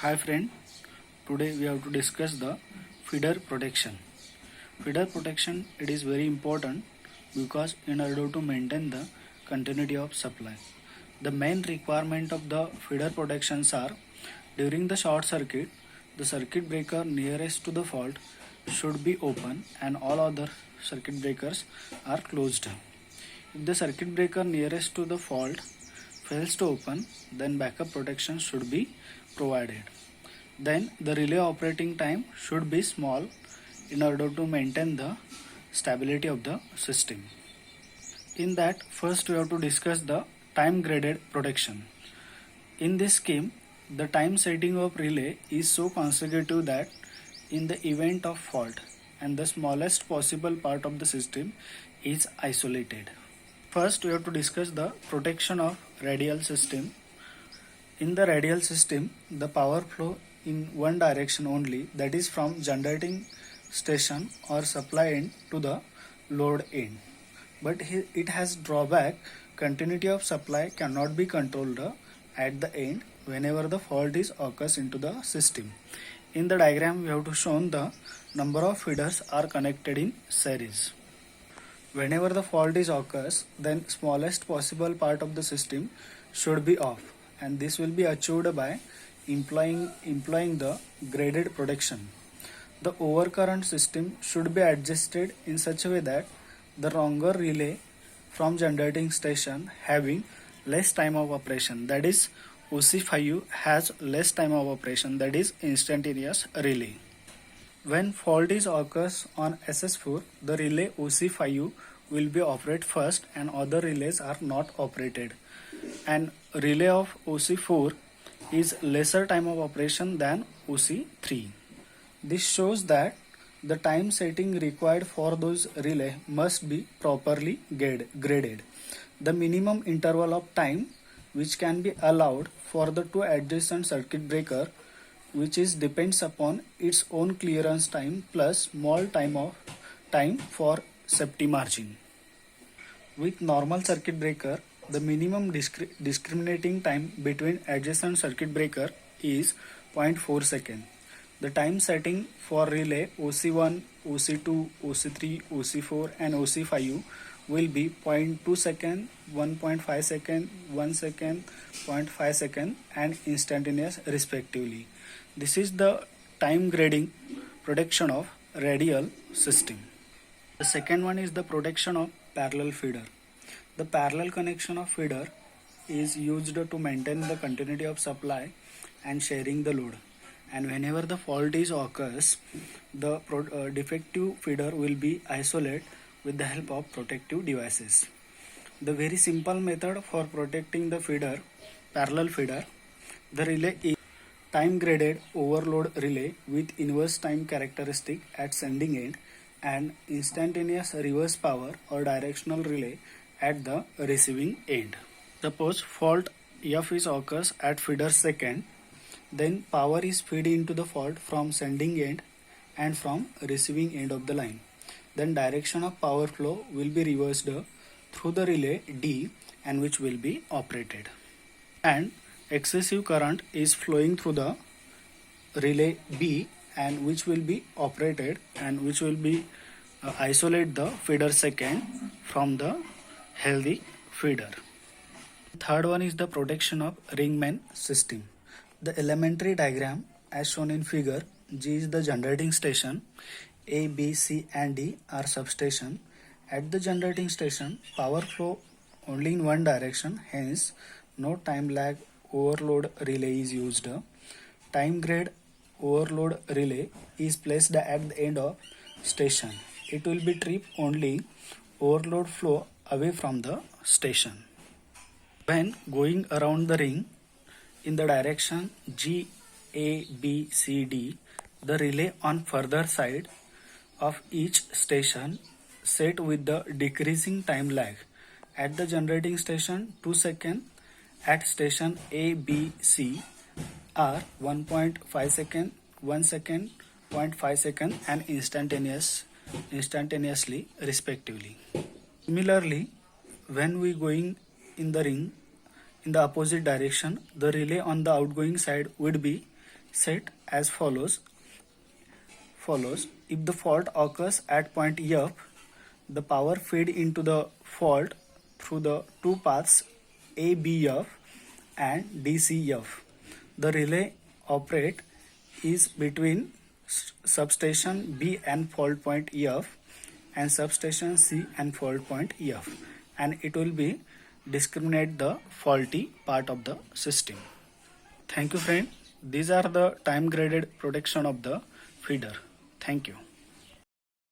Hi friend, today we have to discuss the feeder protection. Feeder protection it is very important because in order to maintain the continuity of supply. The main requirement of the feeder protections are during the short circuit, the circuit breaker nearest to the fault should be open and all other circuit breakers are closed. If the circuit breaker nearest to the fault fails to open, then backup protection should be provided. Then the relay operating time should be small in order to maintain the stability of the system. In that, first we have to discuss the time graded protection. In this scheme, the time setting of relay is so consecutive that in the event of fault and the smallest possible part of the system is isolated. First, we have to discuss the protection of radial system. In the radial system, the power flow in one direction only, that is from generating station or supply end to the load end. But it has drawback. Continuity of supply cannot be controlled at the end whenever the fault is occurs into the system. In the diagram, we have to show the number of feeders are connected in series. Whenever the fault is occurs, then smallest possible part of the system should be off, and this will be achieved by employing the graded protection. The overcurrent system should be adjusted in such a way that the longer relay from generating station having less time of operation, that is OC5U has less time of operation, that is instantaneous relay. When fault is occurs on SS4, the relay OC5U will be operate first and other relays are not operated. And relay of OC4 is lesser time of operation than OC3. This shows that the time setting required for those relay must be properly graded. The minimum interval of time which can be allowed for the two adjacent circuit breaker, which is depends upon its own clearance time plus small time for safety margin. With normal circuit breaker, the minimum discriminating time between adjacent circuit breaker is 0.4 second. The time setting for relay OC1, OC2, OC3, OC4 and OC5U will be 0.2 second, 1.5 second, 1 second, 0.5 second and instantaneous respectively. This is the time grading protection of radial system. The second one is the protection of parallel feeder. The parallel connection of feeder is used to maintain the continuity of supply and sharing the load. And whenever the fault is occurs, the defective feeder will be isolated with the help of protective devices. The very simple method for protecting the feeder, parallel feeder, the relay is time graded overload relay with inverse time characteristic at sending end and instantaneous reverse power or directional relay at the receiving end. Suppose fault F is occurs at feeder second, then power is fed into the fault from sending end and from receiving end of the line. Then direction of power flow will be reversed through the relay D and which will be operated. And excessive current is flowing through the relay B and which will be operated and which will be isolate the feeder second from the healthy feeder. Third one is the protection of ring main system. The elementary diagram as shown in figure, G is the generating station, A, B, C and D are substation. At the generating station, power flow only in one direction, hence no time lag overload relay is used. Time grade overload relay is placed at the end of station. It will be trip only overload flow away from the station. When going around the ring in the direction G, A, B, C, D, the relay on further side of each station set with the decreasing time lag. At the generating station 2 seconds, at station A, B, C are 1.5 second, 1 second, 0.5 second and instantaneously respectively. Similarly, when we going in the ring in the opposite direction, the relay on the outgoing side would be set as follows. If the fault occurs at point F, the power feed into the fault through the two paths ABF and DCF. The relay operate is between substation B and fault point F and substation C and fault point F, and it will be discriminate the faulty part of the system. Thank you, friend. These are the time graded protection of the feeder. Thank you.